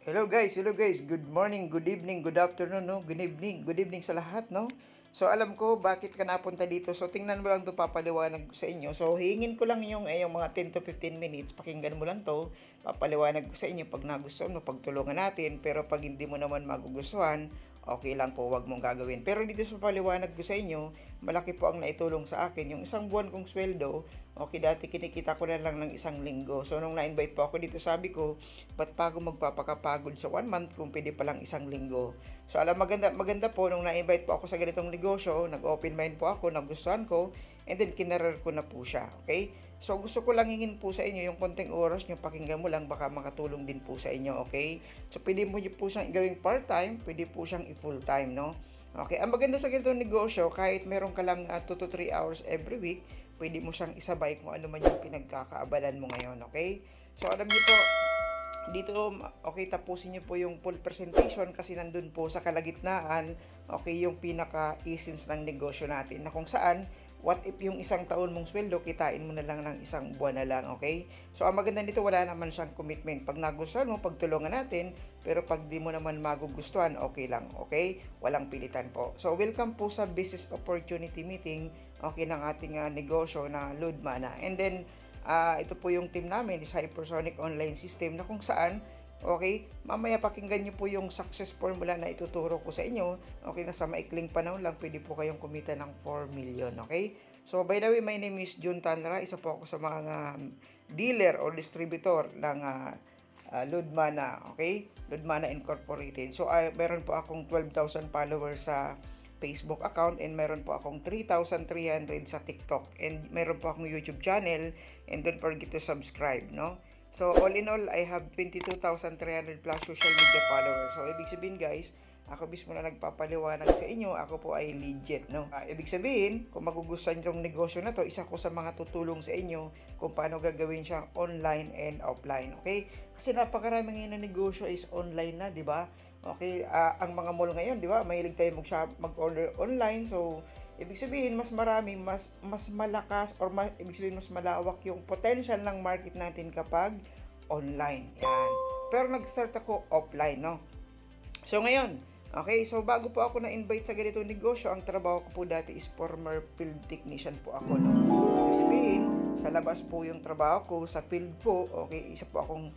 Hello guys, good morning, good evening, good afternoon, no? Good evening sa lahat, no? So alam ko bakit ka napunta dito. So tingnan mo lang 'to, papaliwanag ko sa inyo. So hihingin ko lang yung mga 10 to 15 minutes. Pakinggan mo lang 'to. Papaliwanag ko sa inyo pag nagustuhan mo, pagtulungan natin. Pero pag hindi mo naman magugustuhan, okay lang po, wag mong gagawin. Pero dito sa paliwanag ko sa inyo, malaki po ang naitulong sa akin. Yung isang buwan kong sweldo, okay, dati kinikita ko na lang ng isang linggo. So nung na-invite po ako dito, sabi ko, ba't pa ako magpapakapagod sa 1 month kung pwede pa lang isang linggo? So alam, maganda po nung na-invite po ako sa ganitong negosyo, nag-open mind po ako, nagustuhan ko, and then kinarer ko na po siya. Okay? So gusto ko lang hingin po sa inyo yung konting oras nyo, pakinggan mo lang, baka makatulong din po sa inyo. Okay? So pwede mo po siyang gawing part-time, pwede po siyang i-full-time, no? Okay, ang maganda sa ganitong negosyo, kahit meron ka lang 2 to 3 hours every week, pwede mo siyang isabay kung ano man yung pinagkakaabalan mo ngayon, okay? So alam niyo po, dito, okay, tapusin niyo po yung full presentation kasi nandun po sa kalagitnaan, okay, yung pinaka-essence ng negosyo natin na kung saan, what if yung isang taon mong sweldo, kitain mo na lang ng isang buwan na lang, okay? So, ang maganda nito, wala naman siyang commitment. Pag nagustuhan mo, pagtulungan natin, pero pag di mo naman magugustuhan, okay lang, okay? Walang pilitan po. So, welcome po sa Business Opportunity Meeting, okay, ng ating negosyo na Ludmana. And then, ito po yung team namin is Hypersonic Online System na kung saan, okay, mamaya pakinggan nyo po yung success formula na ituturo ko sa inyo. Okay, nasa maikling panahon lang, pwede po kayong kumita ng 4 million, okay? So, by the way, my name is Jun Tanra. Isa po ako sa mga dealer or distributor ng Ludmana, okay? Ludmana Incorporated. So, meron po akong 12,000 followers sa Facebook account and meron po akong 3,300 sa TikTok and meron po akong YouTube channel, and don't forget to subscribe, no? So all in all, I have 22,300 plus social media followers. So ibig sabihin guys, ako mismo na nagpapaliwanag sa inyo, ako po ay legit, no? Ibig sabihin, kung magugustuhan yung negosyo na to, isa ko sa mga tutulong sa inyo kung paano gagawin siya online and offline, okay? Kasi napakarami ngayon na negosyo is online na, di ba? Okay, ang mga mall ngayon, di ba? Mahilig tayo mag-order online. So, ibig sabihin, mas marami, mas malakas, or ibig sabihin, mas malawak yung potential ng market natin kapag online. Yan. Pero nag-start ako offline, no? So, ngayon, okay, so bago po ako na-invite sa ganitong negosyo, ang trabaho ko po dati is former field technician po ako, no? Ibig sabihin, sa labas po yung trabaho ko, sa field po, okay, isa po akong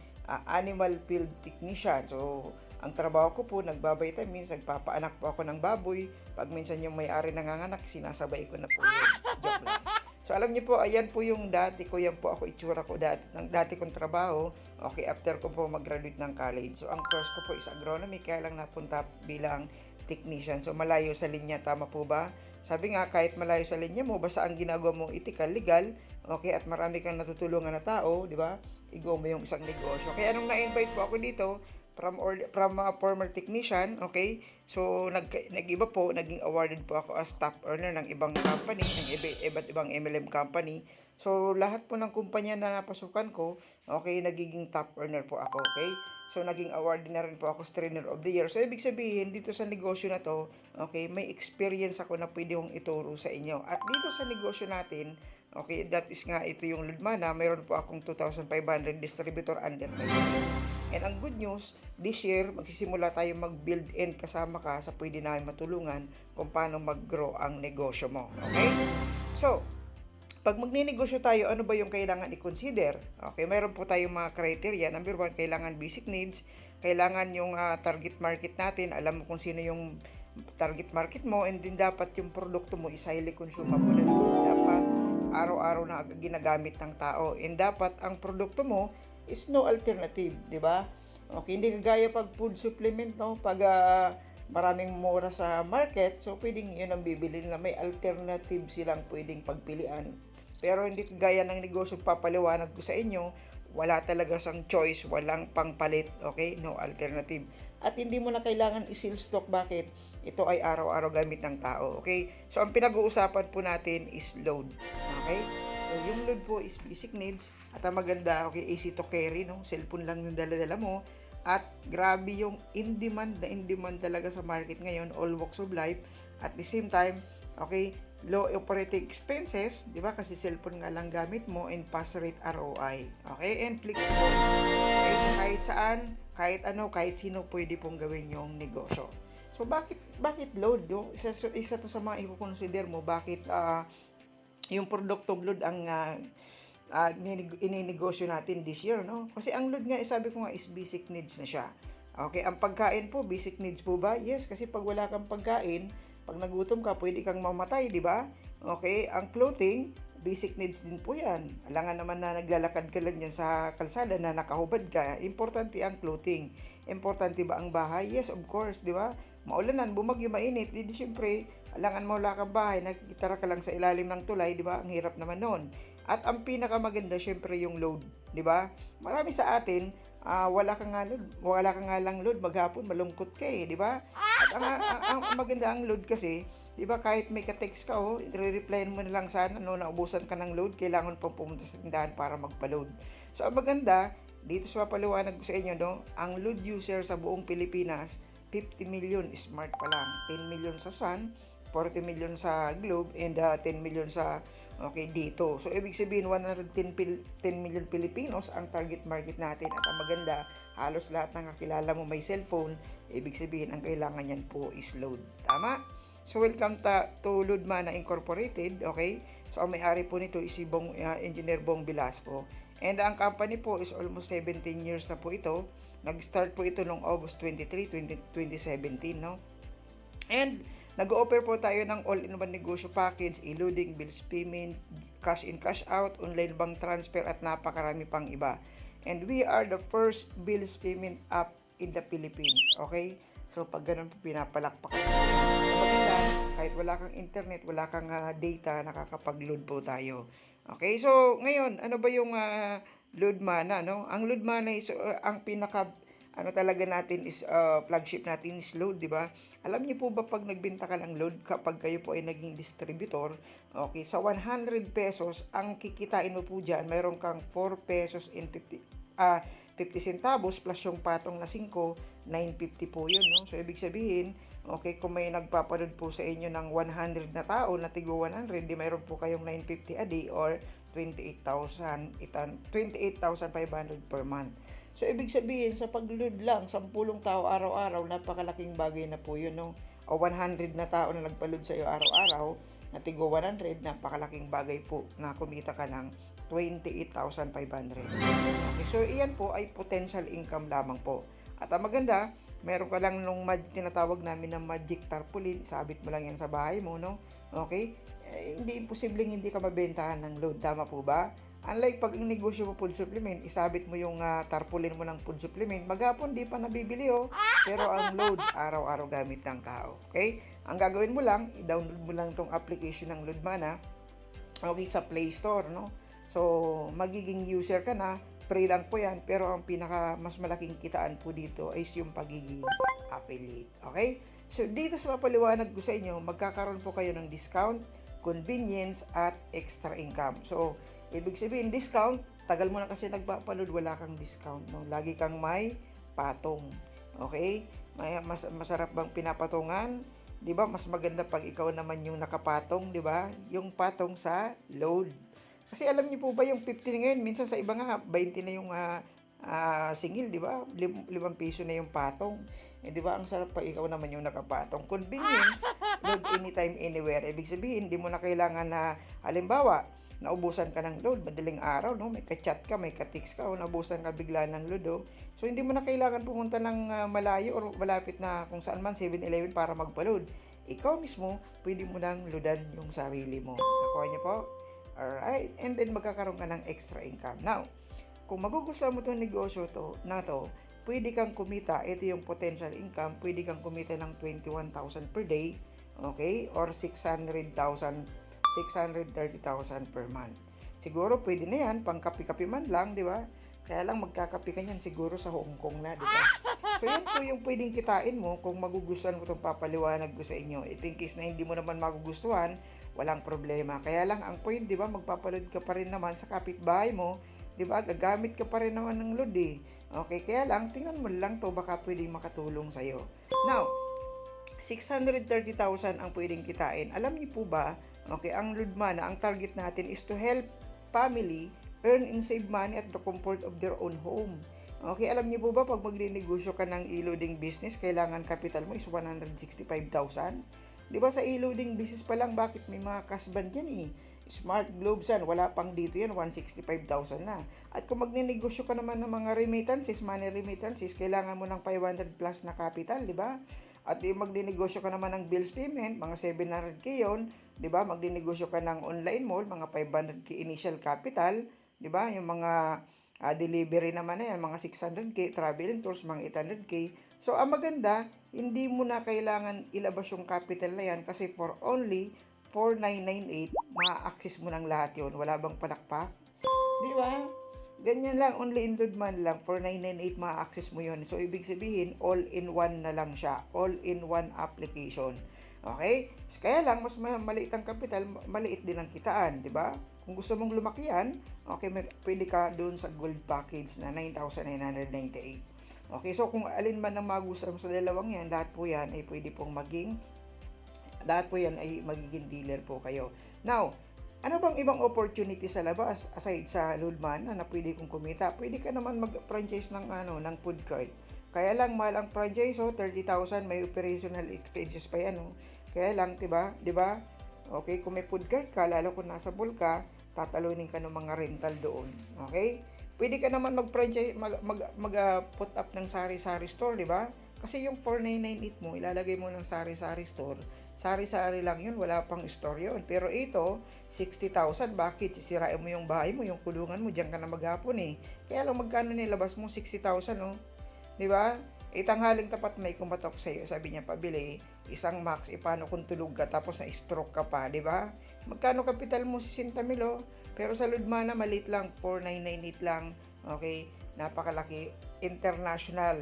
animal field technician. So, ang trabaho ko po, nagbabitamins, nagpapaanak po ako ng baboy. Pag minsan yung may-ari nanganganak, sinasabay ko na po yun. Joke lang. So, alam niyo po, ayan po yung dati ko, yan po ako, itsura ko dati kong trabaho. Okay, after ko po mag-graduate ng college. So, ang course ko po is agronomy, kaya lang napunta bilang technician. So, malayo sa linya, tama po ba? Sabi nga, kahit malayo sa linya mo, basta ang ginagawa mo ethical, legal, okay, at marami kang natutulungan na tao, di ba? Igo mo yung isang negosyo. Kaya nung na-invite po ako dito, from a former technician, okay? So, nag-iba po, naging awarded po ako as top earner ng ibang company, ng iba't ibang MLM company. So, lahat po ng kumpanya na napasukan ko, okay, nagiging top earner po ako, okay? So, naging awarded na rin po ako as trainer of the year. So, ibig sabihin, dito sa negosyo na to, okay, may experience ako na pwede kong ituro sa inyo. At dito sa negosyo natin, okay, that is nga, ito yung Ludmana, mayroon po akong 2,500 distributor under my name. And ang good news, this year, magsisimula tayo mag-build and kasama ka sa pwede namin matulungan kung paano mag-grow ang negosyo mo. Okay? So, pag magninegosyo tayo, ano ba yung kailangan i-consider? Okay, meron po tayong mga criteria. Number 1, kailangan basic needs. Kailangan yung target market natin. Alam mo kung sino yung target market mo, and din dapat yung produkto mo is highly consumable. Dapat araw-araw na ginagamit ng tao. And dapat ang produkto mo is no alternative, di ba? Okay, hindi kagaya pag food supplement, no? Pag maraming mura sa market, so pwedeng yun ang bibili nila. May alternative silang pwedeng pagpilian. Pero hindi kagaya ng negosyo papaliwanag ko sa inyo, wala talaga sang choice, walang pangpalit, okay? No alternative. At hindi mo na kailangan i-sell stock. Bakit? Ito ay araw-araw gamit ng tao, okay? So, ang pinag-uusapan po natin is load, okay? So, yung load po is basic needs. At ang maganda, okay, easy to carry, no? Cellphone lang yung dala-dala mo. At grabe yung in-demand talaga sa market ngayon, all walks of life. At the same time, okay, low operating expenses, di ba? Kasi cellphone nga lang gamit mo, and fast rate ROI. Okay? And flexible. Okay? So, kahit saan, kahit ano, kahit sino pwede pong gawin yung negosyo. So, bakit load? No? Isa to sa mga i-consider mo, bakit yung produktong load ang ininegosyo natin this year, no? Kasi ang load nga, sabi ko nga, is basic needs na siya. Okay? Ang pagkain po, basic needs po ba? Yes, kasi pag wala kang pagkain, pag nagutom ka, pwede kang mamatay, di ba? Okay, ang clothing, basic needs din po yan. Alangan naman na naglalakad ka lang yan sa kalsada na nakahubad ka, importante ang clothing. Importante ba ang bahay? Yes, of course, di ba? Maulanan, bumagyo, mainit, di siyempre, alangan mo wala kang bahay, nakikitara ka lang sa ilalim ng tulay, di ba? Ang hirap naman nun. At ang pinakamaganda, siyempre, yung load, di ba? Marami sa atin, wala ka nga lang load, maghapon malungkot ka di ba? At ang maganda ang load kasi, di ba, kahit may ka-text ka, i-reply mo na lang sana, naubusan ka ng load, kailangan pa pumunta sa tindahan para magpa-load. So, ang maganda, dito sa papaliwanag ko sa inyo, no, ang load user sa buong Pilipinas, 50 million smart pa lang, 10 million sa Sun, 40 million sa Globe, and 10 million sa dito. So, ibig sabihin, 110 million Pilipinos ang target market natin. At ang maganda, halos lahat ng kakilala mo may cellphone. Ibig sabihin, ang kailangan yan po is load. Tama? So, welcome to Loadmana Incorporated. Okay? So, ang may-ari po nito is si Engineer Bong Velasco. And ang company po is almost 17 years na po ito. Nag-start po ito noong August 23, 2017. No? And nag-o-offer po tayo ng all-in-one negosyo package, including bills payment, cash in, cash out, online bank transfer, at napakarami pang iba. And we are the first bills payment app in the Philippines. Okay? So, pag ganun po, pinapalakpak. Maganda, kahit wala kang internet, wala kang data, nakakapag-load po tayo. Okay? So, ngayon, ano ba yung Loadmana, no? Ang Loadmana is, ang pinaka, talaga natin is, flagship natin is load, di ba? Alam niyo po ba pag nagbenta ka ng load, kapag kayo po ay naging distributor, okay, sa 100 pesos, ang kikitain mo po dyan, mayroon kang 4 pesos and 50 centavos plus yung patong na 5, 9.50 po yun, no? So, ibig sabihin, okay, kung may nagpapanood po sa inyo ng 100 na tao na tigo 100, di mayroon po kayong 9.50 a day or 28,500 per month. So, ibig sabihin, sa pag-load lang, 10 tao araw-araw, napakalaking bagay na po yun, no? O 100 na tao na nagpa-load sa'yo araw-araw, na tigo 100, napakalaking bagay po na kumita ka ng 28,500. Okay, so iyan po ay potential income lamang po. At ang maganda, meron ka lang nung tinatawag namin na magic tarpaulin, sabit mo lang yan sa bahay mo, no? Okay? Hindi imposibleng hindi ka mabentahan ng load, tama po ba? Unlike pag ang negosyo mo food supplement, isabit mo yung tarpaulin mo ng food supplement, maghapon di pa nabibili pero ang load, araw-araw gamit ng tao. Okay? Ang gagawin mo lang, i-download mo lang tong application ng Loadmana, okay, sa Play Store, no? So, magiging user ka na, free lang po yan, pero ang pinaka mas malaking kitaan po dito is yung pagiging affiliate. Okay? So, dito sa mapaliwanag ko sa inyo, magkakaroon po kayo ng discount, convenience, at extra income. So, ibig sabihin, discount, tagal mo na kasi nagpapaload, wala kang discount, no? Lagi kang may patong. Okay? Masarap bang pinapatungan? 'Di ba? Mas maganda pag ikaw naman yung nakapatong, 'di ba? Yung patong sa load. Kasi alam niyo po ba yung 50 ngayon, minsan sa iba nga 20 na yung singil, 'di ba? 5 piso na yung patong. 'Di ba? Ang sarap pag ikaw naman yung nakapatong. Convenience, load anytime, anywhere. Ibig sabihin, hindi mo na kailangan na, halimbawa, naubusan ka ng load, madaling araw, no? May ka-chat ka, may ka-text ka, o naubusan ka bigla ng load, So, hindi mo na kailangan pumunta ng malayo o malapit na kung saan man, 7-Eleven para magpa-load. Ikaw mismo, pwede mo nang loadan yung sarili mo. Nakuha niyo po? Alright? And then, magkakaroon ka ng extra income. Now, kung magugustuhan mo itong negosyo na to, pwede kang kumita, ito yung potential income, pwede kang kumita ng 21,000 per day, okay? Or 630,000 per month. Siguro pwede na yan, pang kapi-kapi man lang, di ba? Kaya lang magkakapi ka niyan siguro sa Hong Kong na, di ba? So yan po yung pwedeng kitain mo kung magugustuhan ko itong papaliwanag ko sa inyo. If in case na hindi mo naman magugustuhan, walang problema. Kaya lang ang point, di ba, magpapaload ka pa rin naman sa kapitbahay mo, di ba? Gagamit ka pa rin naman ng load Okay, kaya lang, tingnan mo lang to, baka pwedeng makatulong sa'yo. Now, 630,000 ang pwedeng kitain. Alam niyo po ba Okay, ang Ludmana, ang target natin is to help family earn and save money at the comfort of their own home. Okay, alam niyo po ba pag magninegosyo ka ng e-loading business, kailangan capital mo is 165,000? 'Di ba sa e-loading business pa lang, bakit may mga kasban yan eh? Smart Globes yan, wala pang dito yan, 165,000 na. At kung magninegosyo ka naman ng mga remittances, money remittances, kailangan mo ng 500 plus na capital, di ba? At yung magninegosyo ka naman ng bills payment, mga 700k yun, di ba? Magninegosyo ka ng online mall, mga 500k initial capital, di ba? Yung mga delivery naman na yan, mga 600k, travel and tours, mga 800k. So, ang maganda, hindi mo na kailangan ilabas yung capital na yan kasi for only 4,998, ma-access mo ng lahat yon. Wala bang palakpak? Di ba? Ganyan lang, only in man lang, 4,998 ma-access mo yon. So, ibig sabihin, all-in-one na lang siya. All-in-one application. Okay? So, kaya lang, mas maliit ang capital, maliit din ang kitaan. Di ba? Kung gusto mong lumaki yan, okay, pwede ka doon sa gold package na 9,998. Okay, so kung alin man ang magustuhan mo sa dalawang yan, lahat po yan ay pwede pong magiging dealer po kayo. Now, ano bang ibang opportunity sa labas aside sa Ludmana na pwede kong kumita? Pwede ka naman mag-franchise ng ng food cart. Kaya lang mahal ang franchise, 30,000, may operational expenses pa yan, Kaya lang, 'di ba? Okay, kung may food cart ka, lalo kung nasa mall ka, tatalunin ka ng mga rental doon. Okay? Pwede ka naman mag-franchise, put up ng sari-sari store, 'di ba? Kasi yung 4,998 mo, ilalagay mo ng sari-sari store. Sari-sari lang yun, wala pang store yun. Pero ito, 60,000, bakit? Sisirain mo yung bahay mo, yung kulungan mo, diyan ka na maghapon eh. Kaya lang magkano nilabas mo? 60,000, Di ba? Tanghaling tapat may kumatok sa iyo, sabi niya pabili, isang max, paano kung tulog ka tapos na-stroke ka pa, di ba? Magkano kapital mo? 60 mil, Pero sa Ludmana, maliit lang, 4,998 lang, okay? Napakalaki, international,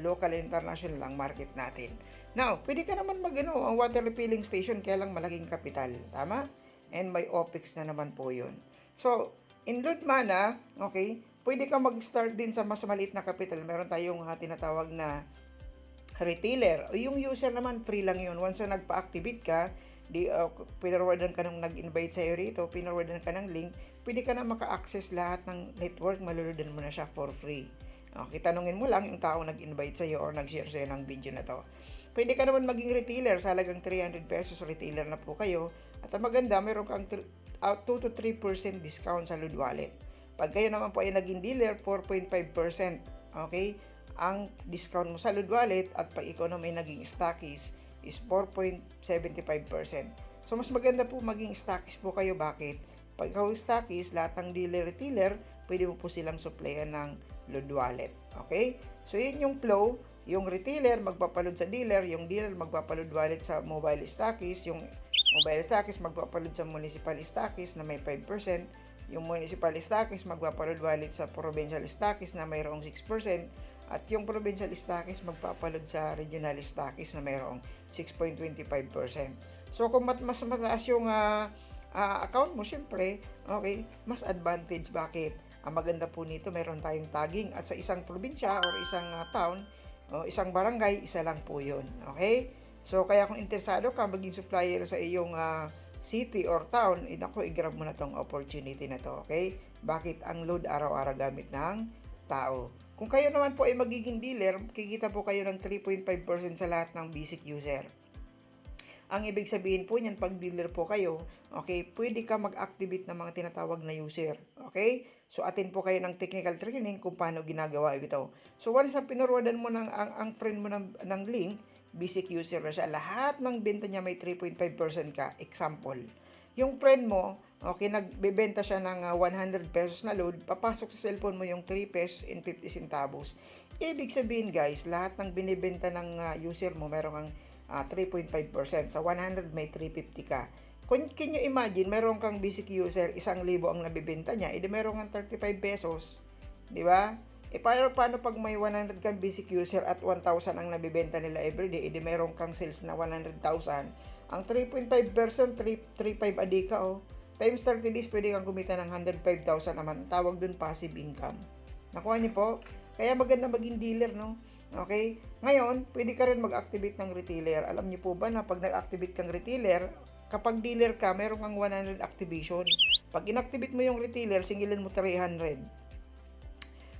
local international lang market natin. Now, pwede ka naman ang water refilling station, kaya lang malaking kapital, tama? And may OPEX na naman po yun. So, in Ludmana, okay, pwede ka mag-start din sa mas maliit na kapital. Meron tayong tinatawag na retailer. O yung user naman, free lang yun. Once na nagpa-activate ka, pinarwadan ka nung nag-invite sa'yo rito, pinarwadan ka ng link, pwede ka na maka-access lahat ng network, maluludan mo na siya for free. Okay, tanungin mo lang yung tao nag-invite sa'yo or nag-share sa'yo ng video na to. Pwede ka naman maging retailer, sa halagang 300 pesos, retailer na po kayo. At ang maganda, meron kang 2 to 3% discount sa Lud Wallet. Pag kayo naman po ay naging dealer, 4.5%. Okay? Ang discount mo sa Lud Wallet at pag ikaw naman ay naging stockies is 4.75%. So, mas maganda po maging stockies po kayo. Bakit? Pag ikaw stockies, lahat ng dealer-retailer, pwede mo po silang supplyan ng Lud Wallet. Okay? So, yun yung flow. Yung retailer magpapaload sa dealer, yung dealer magpapaload wallet sa mobile stockies, yung mobile stockies magpapaload sa municipal stockies na may 5%, yung municipal stockies magpapaload wallet sa provincial stockies na mayroong 6%, at yung provincial stockies magpapaload sa regional stockies na mayroong 6.25%. So kung mas mataas yung account mo, syempre, okay, mas advantage. Bakit? Ang maganda po nito, meron tayong tagging at sa isang probinsya or isang town, isang barangay, isa lang po yun. Okay? So, kaya kung interesado ka maging supplier sa iyong city or town, i-grab mo na tong opportunity na to. Okay? Bakit? Ang load araw-araw gamit ng tao. Kung kayo naman po ay magiging dealer, kikita po kayo ng 3.5% sa lahat ng basic user. Ang ibig sabihin po niyan, pag dealer po kayo, okay, pwede ka mag-activate ng mga tinatawag na user. Okay? So, attend po kayo ng technical training kung paano ginagawa ito. So, once na pinurwadan mo ang friend mo ng link, basic user na siya. Lahat ng benta niya may 3.5% ka. Example. Yung friend mo, okay, nagbebenta siya ng 100 pesos na load, papasok sa cellphone mo yung 3 pesos and 50 centavos. Ibig sabihin guys, lahat ng binibenta ng user mo, meron kang 3.5%. Sa 100 may 350 ka. Can you imagine, meron kang basic user, 1,000 ang nabibenta niya, edi meron kang 35 pesos. Di ba? Paano pag may 100 kang basic user at 1,000 ang nabibenta nila everyday, edi meron kang sales na 100,000. Ang 3.5%, 3.5 a day ka, times 30 days, pwede kang kumita ng 105,000 naman. Tawag dun passive income. Nakuha niyo po? Kaya maganda maging dealer, no? Okay? Ngayon, pwede ka rin mag-activate ng retailer. Alam niyo po ba na pag nag-activate kang retailer, kapag dealer ka, meron kang 100 activation. Pag inactivate mo yung retailer, singilin mo 300.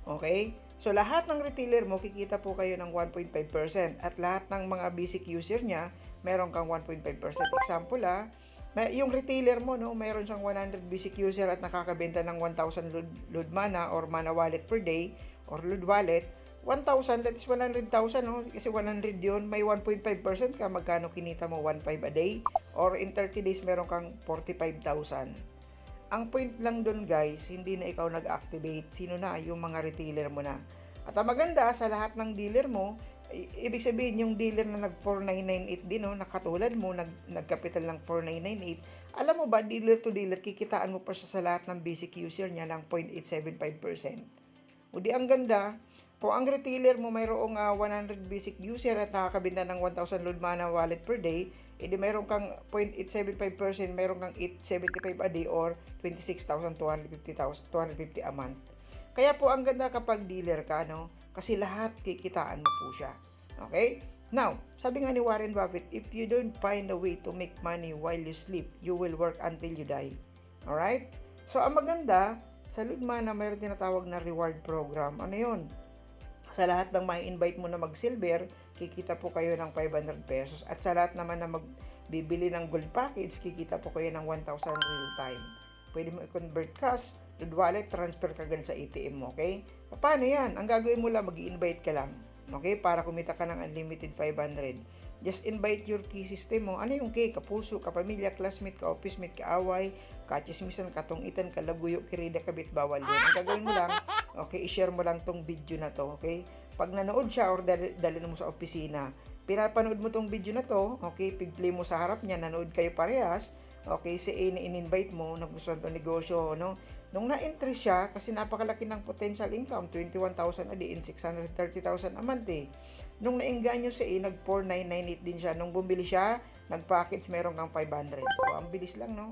Okay? So, lahat ng retailer mo, kikita po kayo ng 1.5%. At lahat ng mga basic user niya, meron kang 1.5%. Example yung retailer mo, no, meron siyang 100 basic user at nakakabenta ng 1,000 load mana or mana wallet per day or load wallet. 1,000, that is 100,000, no? Kasi 100 yun, may 1.5% ka, magkano kinita mo? 1.5 a day? Or in 30 days, meron kang 45,000. Ang point lang dun guys, hindi na ikaw nag-activate. Sino na? Yung mga retailer mo na. At ang maganda, sa lahat ng dealer mo, ibig sabihin yung dealer na nag-4998 din, no, nakatulad mo, nagkapital ng 4998, alam mo ba, dealer to dealer, kikitaan mo pa siya sa lahat ng basic user niya ng 0.875%. O di ang ganda, kung ang retailer mo mayroong 100 basic user at nakakabenta ng 1,000 load mana wallet per day, edi mayroon kang 0.875%, mayroon kang 875 a day or 26,250 a month. Kaya po ang ganda kapag dealer ka, no? Kasi lahat kikitaan mo po siya. Okay? Now, sabi nga ni Warren Buffett, if you don't find a way to make money while you sleep, you will work until you die. Alright? So, ang maganda, sa Ludmana, mayroon tinatawag na reward program. Ano yun? Sa lahat ng ma-invite mo na mag-silver, kikita po kayo ng 500 pesos. At sa lahat naman na magbibili ng gold package, kikita po kayo ng 1,000 real time. Pwede mo i-convert cash, load wallet, transfer ka agad sa ATM mo, okay? Paano yan? Ang gagawin mo lang, mag-i-invite ka lang. Okay? Para kumita ka ng unlimited 500. Just invite your key system mo. Ano yung key? Kapuso, kapamilya, classmate, ka-office mate, kaaway, kachismisan, katungitan, kalaguyo, kirida, kabit, bawal yun. Ang gagawin mo lang, okay, i-share mo lang tong video na to, okay? Pag nanood siya or dalhin mo sa opisina, pinapanood mo tong video na to, okay, pig-play mo sa harap niya, nanood kayo parehas, okay, si A na in-invite mo, nagustuhan to negosyo, no? Nung na-interest siya, kasi napakalaki ng potential income, 21,000 a day and 630,000 a month eh. Nung naengganyo si A, nag-4998 din siya. Nung bumili siya, nag-package, meron kang 500. So, ang bilis lang, no?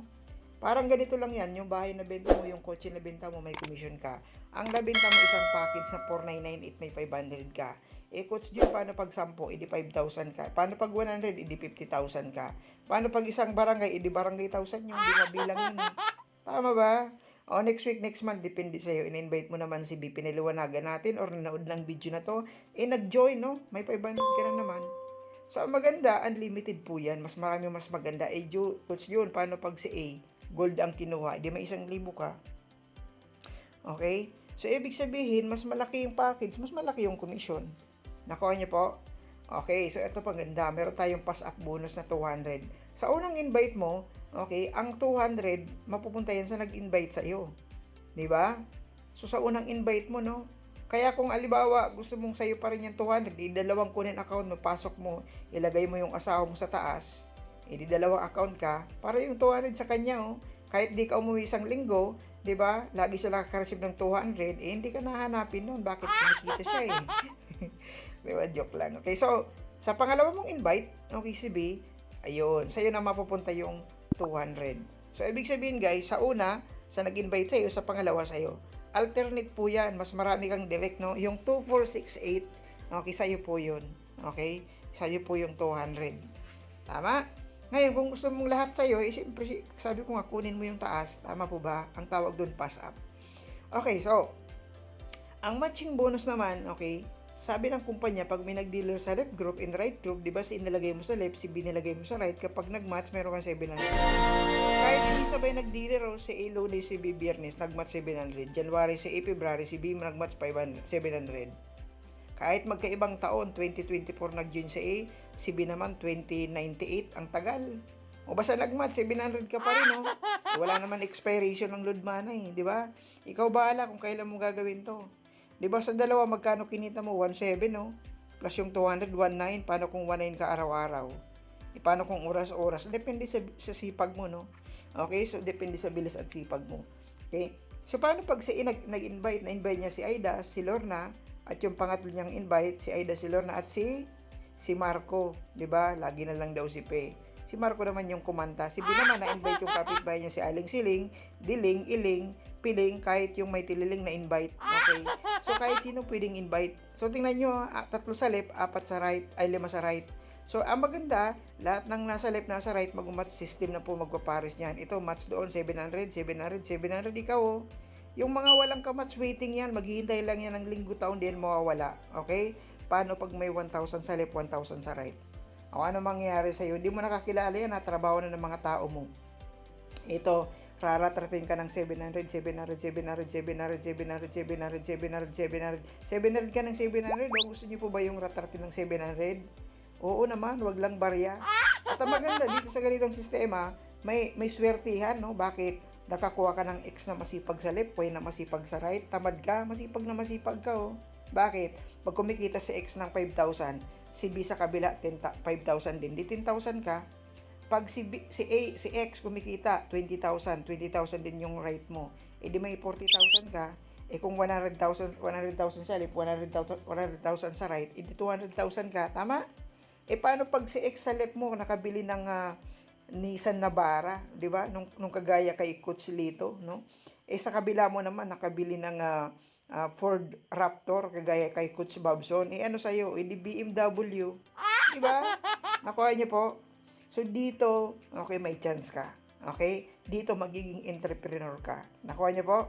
Parang ganito lang yan, yung bahay na benta mo, yung kotse na benta mo, may commission ka. Ang nabenta mo isang package na 4998, may 500 ka. Eh, coach Joe, paano pag 10, edi 5,000 ka. Paano pag 100, edi 50,000 ka. Paano pag isang barangay, edi barangay 1,000 yung di mabilang yun. Tama ba? O, next week, next month, depende sa'yo. In-invite mo naman si B, piniliwanagan natin or nanood ng video na to. Eh, nag-join, no? May 500 ka na naman. So, ang maganda, unlimited po yan. Mas marami, mas maganda. Eh, coach yun, paano pag si A, gold ang kinuha, di may 1,000 ka. Okay? So, ibig sabihin, mas malaki yung package, mas malaki yung commission. Nakuha niyo po? Okay, so ito pang ganda. Meron tayong pass-up bonus na 200. Sa unang invite mo, okay, ang 200, mapupunta yan sa nag-invite sa iyo. Di ba? So, sa unang invite mo, no? Kaya kung alibawa, gusto mong sa'yo pa rin yung 200, dalawang kunin account mo, pasok mo, ilagay mo yung asawa mo sa taas, di dalawang account ka, para yung 200 sa kanya, oh. Kahit di ka umuwi isang linggo, di ba? Lagi siya nakaka-receive ng 200, hindi ka nahanapin noon. Bakit kinikita siya eh? Di ba? Joke lang. Okay, so, sa pangalawa mong invite, okay, si B, ayun, sa'yo na mapupunta yung 200. So, ibig sabihin guys, sa una, sa nag-invite sa'yo, sa pangalawa sa'yo. Alternate po yan, mas marami kang direct, no? Yung 2468, okay, sa'yo po yun. Okay? Sa'yo po yung 200. Tama? Ngayon, kung gusto mong lahat sa'yo, eh, siyempre, sabi ko nga, kunin mo yung taas. Tama po ba? Ang tawag doon, pass up. Okay, so, ang matching bonus naman, okay, sabi ng kumpanya, pag may nag-dealer sa left group and right group, di ba si inilagay mo sa left, si B nilagay mo sa right, kapag nag-match, meron kang 700. Kahit hindi sabay nag-dealer, si A Lunes, si B Biyernes, nag-match 700. January, si A February, si B nag-match 700. Kahit magkaibang taon, 2024 nag-join si A, si B naman 2098, ang tagal. O basta nag-match, 700 ka pa rin, no? Wala naman expiration ng load mana eh, di ba? Ikaw bahala kung kailan mo gagawin to. Di ba sa dalawa, magkano kinita mo? 1.7, no? Plus yung 200, 1.9. Paano kung 1.9 ka araw-araw? E, paano kung oras-oras? Depende sa sipag mo, no? Okay? So, depende sa bilis at sipag mo. Okay? So, paano pag si nag-invite, na-invite niya si Aida, si Lorna, at yung pangatlo niyang invite, si Aida, si Lorna, at si Marco. Di ba? Lagi na lang daw si Pe. Si Marco naman yung kumanta. Si B naman, na-invite yung kapitbahay niya si Aling Siling, Diling, Iling, Piling, kahit yung may tililing na invite. Okay? So, kahit sino pwedeng invite. So, tingnan nyo, 3 sa left, 4 sa right, ay 5 sa right. So, ang maganda, lahat ng nasa left, nasa right, mag-match system na po magpapares niyan. Ito, match doon, 700, 700, 700, ikaw oh. Yung mga walang ka-match waiting yan, maghihintay lang yan ng linggo taon din mawawala. Okay? Paano pag may 1,000 sa left, 1,000 sa right? O ano mangyayari sa'yo? Hindi mo nakakilala yan, trabaho na ng mga tao mo. Ito, raratratin ka ng 700, 700, 700, 700, 700, 700, 700, 700, 700 ka ng 700. O gusto niyo po ba yung ratratin ng 700? Oo naman, wag lang barya. At ang maganda dito sa ganitong sistema, may swertihan, no? Bakit? Nakakuha ka ng X na masipag sa left, Y na masipag sa right, tamad ka, masipag na masipag ka, oh. Bakit? Pag kumikita si X ng 5,000, si B sa kabila 5,000 din, di 10,000 ka. Pag si X kumikita 20,000, 20,000 din yung right mo, di may 40,000 ka. Kung 100,000 sa left, 100,000 sa right, di 200,000 ka, tama? Paano pag si X sa left mo nakabili ng Nissan Navara, 'di ba? Nung kagaya kay Coach Lito, no? Sa kabila mo naman nakabili ng Ford Raptor kagaya kay Coach Bobson. Ano sa iyo? Di BMW, 'di ba? Nakuha niyo po. So dito, okay, may chance ka. Okay? Dito magiging entrepreneur ka. Nakuha niyo po?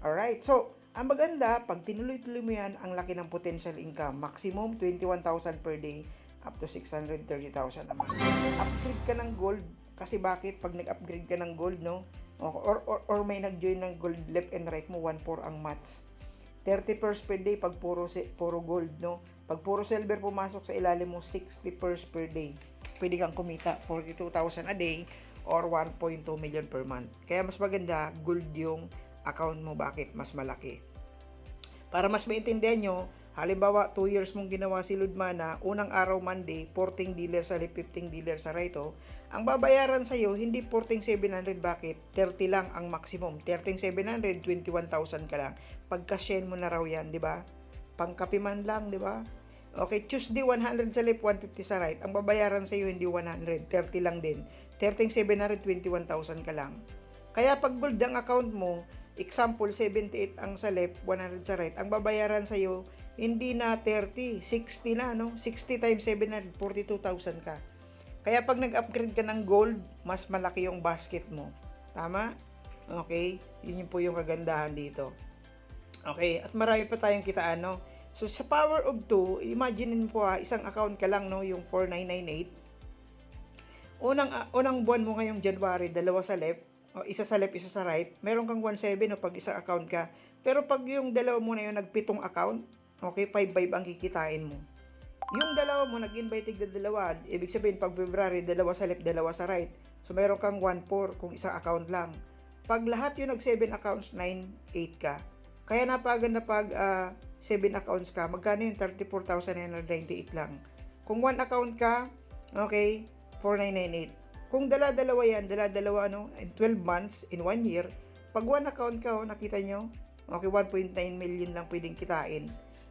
Alright. So, ang maganda, pag tinuloy-tuloy mo yan, ang laki ng potential income. Maximum 21,000 per day up to 630,000 naman. Upgrade ka ng gold. Kasi bakit? Pag nag-upgrade ka ng gold, no? Or may nag-join ng gold left and right mo, 1-4 ang match. 30 pairs per day pag puro gold, no? Pag puro silver pumasok sa ilalim mo, 60 pairs per day. Pwede kang kumita 42,000 a day or 1.2 million per month. Kaya mas maganda, gold yung account mo. Bakit? Mas malaki. Para mas maintindihan nyo, halimbawa 2 years mong ginawa si Ludmana, unang araw Monday, 14 dealer sa left, 15 dealer sa right, oh. Ang babayaran sa iyo hindi 14,700, bakit? 30 lang ang maximum. 13,700, 21,000 ka lang. Pagka-share mo na raw yan, di ba? Pangkapi man lang, di ba? Okay, Tuesday 100 sa left, 150 sa right. Ang babayaran sa iyo hindi 100, 30 lang din. 13,700, 21,000 ka lang. Kaya pag gold ang account mo, example 78 ang sa left, 100 sa right, ang babayaran sa iyo hindi na 30, 60 na, no? 60 times 700, 42,000 ka. Kaya pag nag-upgrade ka ng gold, mas malaki yung basket mo. Tama? Okay? Yun po yung kagandahan dito. Okay? At marami pa tayong kitaan, no? So, sa power of 2, imagine po isang account ka lang, no? Yung 4998. Unang buwan mo ngayong January, dalawa sa left, o isa sa left, isa sa right. Meron kang 1.7 no, pag isang account ka. Pero pag yung dalawa mo na yung nagpitong account, okay, 5.5 ang kikitain mo. Yung dalawa mo, nag-invite tigda dalawa, ibig sabihin, pag February, dalawa sa left, dalawa sa right. So, meron kang 1.4 kung isang account lang. Pag lahat yung nag-7 accounts, 9.8 ka. Kaya napaganda pag 7 accounts ka, magkano yung 34,998 lang. Kung 1 account ka, okay, 4,998. Kung dala-dalawa yan, dala-dalawa, ano, in 12 months, in 1 year, pag 1 account ka, nakita nyo, okay, 1.9 million lang pwedeng kitain.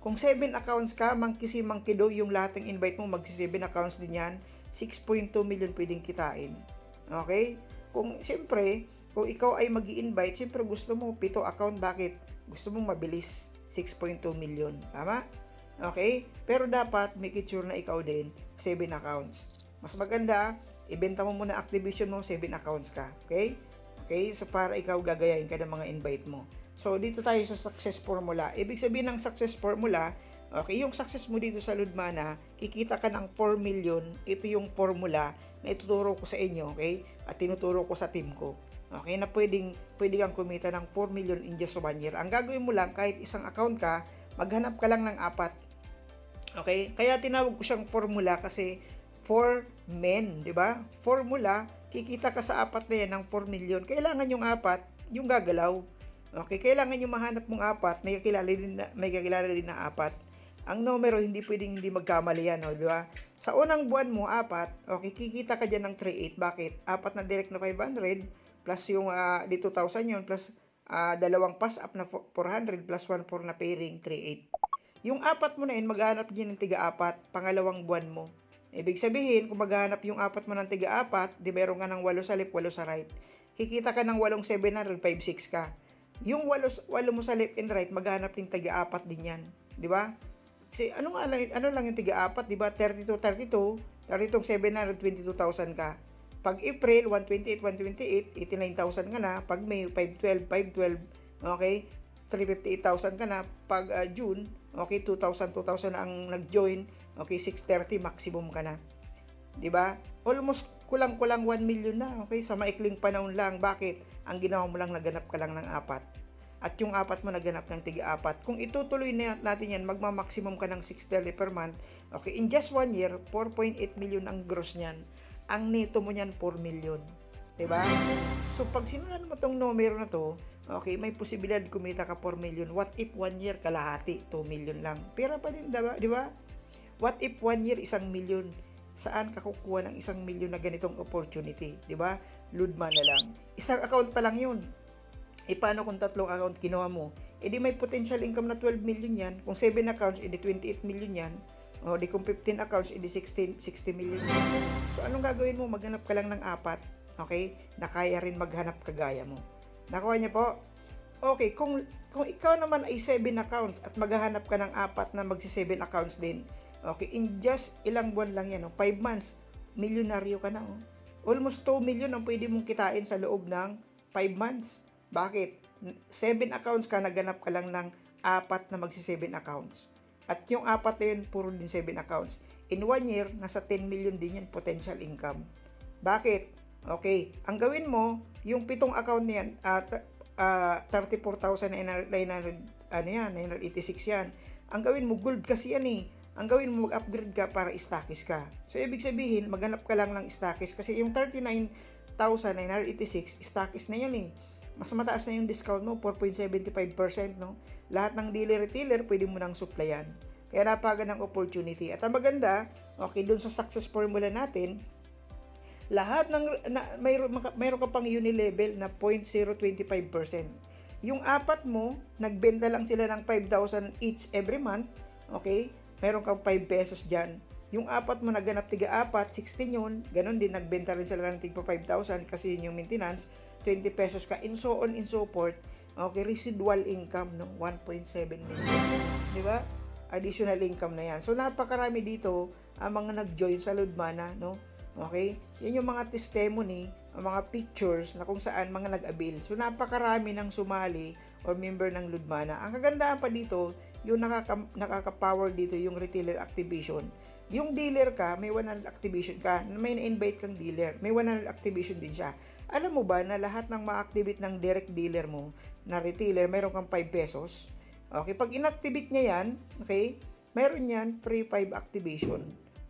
Kung 7 accounts ka, mangkisi-mangkido, yung lahat ng invite mo, magsi-7 accounts din yan, 6.2 million pwedeng kitain. Okay? Kung, siyempre, kung ikaw ay mag-i-invite, siyempre gusto mo, 7 account, bakit? Gusto mong mabilis, 6.2 million. Tama? Okay? Pero dapat, make it sure na ikaw din, 7 accounts. Mas maganda, ibenta mo muna Activision mo, 7 accounts ka. Okay? Okay? So, para ikaw gagayahin ka ng mga invite mo. So, dito tayo sa success formula. Ibig sabihin ng success formula, okay, yung success mo dito sa Ludmana, kikita ka ng 4 million. Ito yung formula na ituturo ko sa inyo, okay? At tinuturo ko sa team ko. Okay, na pwede kang kumita ng 4 million in just 1 year. Ang gagawin mo lang, kahit isang account ka, maghanap ka lang ng 4. Okay? Kaya tinawag ko siyang formula kasi for men, di ba? Formula, kikita ka sa 4 na yan ng 4 million. Kailangan yung 4, yung gagalaw. Okay, kailangan yung mahanap mong 4, may kakilala din na 4. Ang numero hindi pwedeng hindi magkamali yan, no, di ba? Sa unang buwan mo 4, okay, kikita ka diyan ng 3.8. Bakit? 4 na direct na 500 plus yung di 2,000 yun plus dalawang pass up na 400 plus 1.4 na pairing 3.8. Yung 4 mo na yun, maghanap din ng tiga-4 pangalawang buwan mo. Ibig sabihin, kung maghanap yung 4 mo ng tiga-4, di meron ka ng 8 sa left, 8 sa right. Kikita ka ng 8,700, 5.6 ka. Yung 8 mo sa left and right, maghanap din tiga-4 din yan. Di ba? Kasi ano lang yung tiga-4, di ba? 32, Daritong 722,000 ka. Pag April, 128, 128, 89,000 ka na. Pag May, 512, 512, okay, 358,000 ka na. Pag June, okay, 2,000, 2,000 na ang nag-join, okay, 630 maximum ka na. 'Di ba? Almost kulang-kulang 1 million na, okay, sa maikling panahon lang. Bakit? Ang ginawa mo lang, naganap ka lang ng 4. At yung 4 mo naganap ng tiga-4. Kung itutuloy na natin yan, magma-maximum ka ng 630 per month. Okay, in just 1 year, 4.8 million ang gross niyan. Ang neto mo niyan, 4 million. 'Di ba? So, pag sinulan mo tong numero na to, okay, may posibilidad kumita ka 4 million. What if 1 year kalahati, 2 million lang? Pera pa din, 'di ba? What if 1 year, 1 million? Saan ka kukuha ng 1 million na ganitong opportunity? 'Di ba? Ludma na lang. Isang account pa lang 'yun. Paano kung 3 account kinuha mo? Di may potential income na 12 million yan. Kung 7 accounts, di 28 million yan. O di kung 15 accounts, di 60 million yan. So, anong gagawin mo? Maghanap ka lang ng 4. Okay? Na kaya rin maghanap kagaya mo. Nakuha niyo po? Okay, kung ikaw naman ay 7 accounts at maghahanap ka ng 4 na magsi-7 accounts din. Okay, in just ilang buwan lang yan, 5 months, milyonaryo ka na. Almost 2 million ang pwede mong kitain sa loob ng 5 months. Bakit? 7 accounts ka, naganap ka lang ng 4 na magsi-7 accounts. At yung 4 na yun, puro din 7 accounts. In 1 year, nasa 10 million din yan potential income. Bakit? Okay, ang gawin mo, yung 7 account niyan, 34,986 yan. Ang gawin mo, gold kasi yan eh. Ang gawin mo, mag-upgrade ka para stockies ka. So, ibig sabihin, maghanap ka lang ng stockies kasi yung 39,986, stockies na yun eh. Mas mataas na yung discount mo, 4.75%, no? Lahat ng dealer-retailer, pwede mo nang supplyan. Kaya napagandang opportunity. At ang maganda, okay, dun sa success formula natin, lahat ng, mayroon ka pang unilevel na 0.025%. Yung 4 mo, nagbenta lang sila ng 5,000 each every month, okay? Meron kang 5 pesos dyan. Yung 4 mo naganap tiga 4, 16 yun, ganun din, nagbenta rin sila ng tigpa 5,000 kasi yun yung maintenance, 20 pesos ka, and so on and so forth. Okay, residual income ng 1.7 million. Di ba? Additional income na yan. So, napakarami dito ang mga nag-join sa Ludmana, no? Okay? Yan yung mga testimony, ang mga pictures na kung saan mga nag-avail. So, napakarami ng sumali or member ng Ludmana. Ang kagandahan pa dito, yung nakaka-power dito, yung retailer activation. Yung dealer ka, may 100 activation ka, may na-invite kang dealer, may 100 activation din siya. Alam mo ba na lahat ng ma-activate ng direct dealer mo na retailer, mayroon kang 5 pesos? Okay, pag inactivate niya yan, okay, mayroon yan free 5 activation.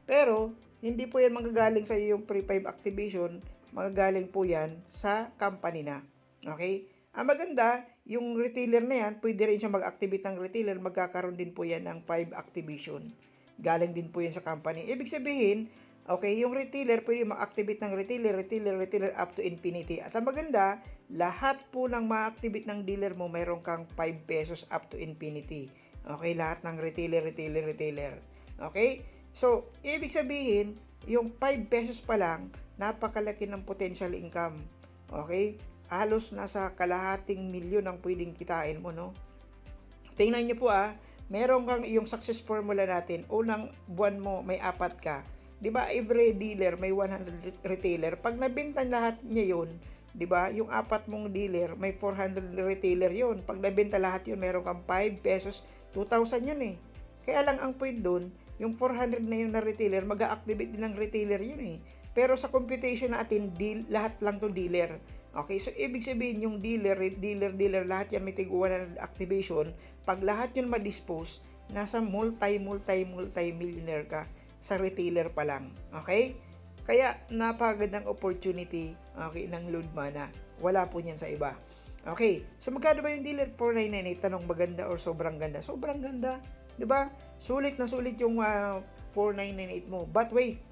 Pero, hindi po yan magagaling sa iyo yung free 5 activation, magagaling po yan sa company na. Okay? Ang maganda, yung retailer na yan, pwede rin siya mag-activate ng retailer, magkakaroon din po yan ng 5 activation. Galing din po yan sa company. Ibig sabihin, okay, yung retailer, pwede ma-activate ng retailer up to infinity. At ang maganda, lahat po ng ma-activate ng dealer mo, mayroon kang 5 pesos up to infinity. Okay, lahat ng retailer. Okay? So, ibig sabihin, yung 5 pesos pa lang, napakalaki ng potential income. Okay? Halos nasa kalahating milyon ang pwedeng kitain mo, no? Tingnan nyo po meron kang yung success formula natin, unang buwan mo, may 4 ka. Diba, every dealer may 100 retailer. Pag nabenta lahat niya yun, diba, yung 4 mong dealer, may 400 retailer yun. Pag nabenta lahat yun, meron kang 5 pesos, 2,000 yun eh. Kaya lang ang point dun, yung 400 na yun na retailer, mag-a-activate din ng retailer yun eh. Pero sa computation natin, lahat lang to dealer. Okay, so ibig sabihin yung dealer, lahat yan may tig-100 activation. Pag lahat yun ma-dispose, nasa multi-millionaire ka sa retailer pa lang. Okay? Kaya napakagandang opportunity, okay, ng Ludmana. Wala po niyan sa iba. Okay, so magkano ba yung dealer? 4,998. Tanong, maganda or sobrang ganda? Sobrang ganda. 'Di ba? Sulit na sulit yung 4,998 mo. But wait,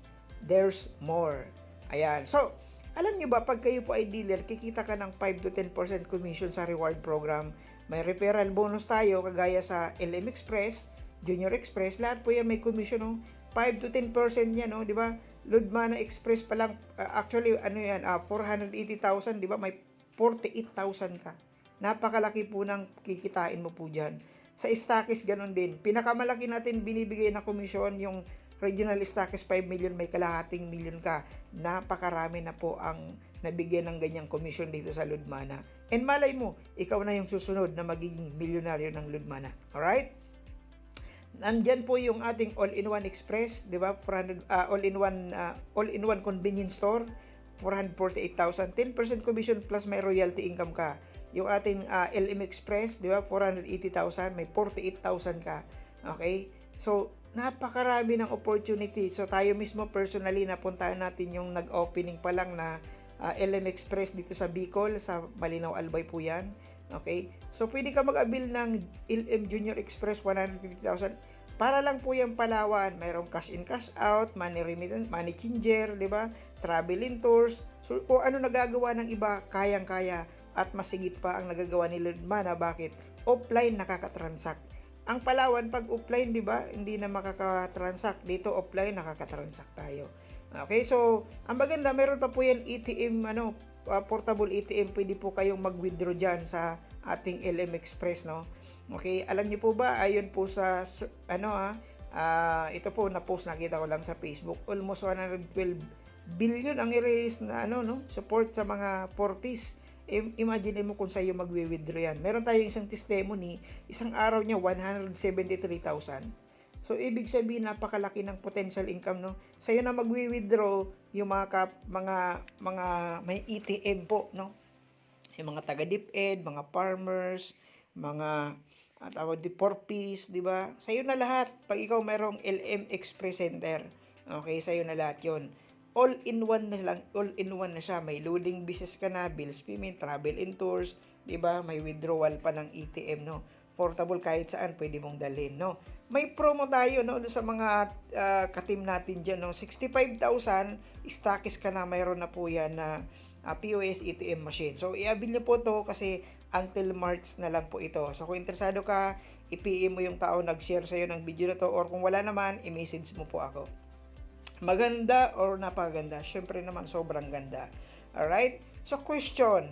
there's more. Ayan. So, alam niyo ba, pag kayo po ay dealer, kikita ka ng 5 to 10% commission sa reward program. May referral bonus tayo, kagaya sa LM Express, Junior Express, lahat po yan may commission, no? 5 to 10% yan, no? Di ba? Ludmana Express pa lang, actually, 480,000, di ba? May 48,000 ka. Napakalaki po ng kikitain mo po dyan. Sa Stockies, ganun din. Pinakamalaki natin binibigay na komisyon, yung regional stockist 5 million, may kalahating million ka. Napakarami na po ang nabigyan ng ganyang komisyon dito sa Ludmana. And malay mo, ikaw na yung susunod na magiging milyonaryo ng Ludmana. Alright? Nandyan po yung ating all-in-one express, di ba? All-in-one convenience store, 448,000. 10% commission plus may royalty income ka. Yung ating LM Express, di ba? 480,000, may 48,000 ka. Okay? So, napakarami ng opportunity. So, tayo mismo personally, napuntahan natin yung nag-opening pa lang na LM Express dito sa Bicol, sa Malinaw Albay po yan. Okay? So, pwede ka mag-avail ng LM Junior Express 150,000. Para lang po yung Palawan. Mayroong cash in, cash out, money remittance, money changer, di ba? Traveling tours. So, kung ano nagagawa ng iba, kayang-kaya. At masigit pa ang nagagawa ni Ludmana. Bakit? Offline nakakatransact. Ang Palawan, pag offline, di ba? Hindi na makakatransact. Dito, offline, nakakatransact tayo. Okay, so, ang maganda, meron pa po yan ATM, portable ATM. Pwede po kayong mag-withdraw dyan sa ating LM Express, no? Okay, alam niyo po ba, ayon po sa, ito po, na-post, nakita ko lang sa Facebook, almost 112 billion ang i-release na, support sa mga 40s. Imagine mo kung sa'yo magwi-withdraw yan. Meron tayong isang testimony, isang araw niya 173,000. So ibig sabihin napakalaki ng potential income, no. Sa'yo na magwi-withdraw yung mga may ATM po, no. Yung mga taga-DepEd, mga farmers, mga tawag di 4Ps, di ba? Sa'yo na lahat. Pag ikaw mayroong LM Express Center, okay, sa'yo na lahat 'yon. All-in-one na lang, all-in-one na siya. May loading business ka na, bills payment, travel and tours, 'di ba? May withdrawal pa ng ATM, no. Portable kahit saan pwede mong dalhin, no. May promo tayo, no, sa mga ka-team natin diyan, no. 65,000 stockist ka na, mayroon na po 'yan na POS ATM machine. So i-avail niyo po 'to kasi until March na lang po ito. So kung interesado ka, i-PM mo yung tao nag-share sa'yo ng video na to, or kung wala naman, i-message mo po ako. Maganda or napakaganda? Syempre naman sobrang ganda. Alright? So question,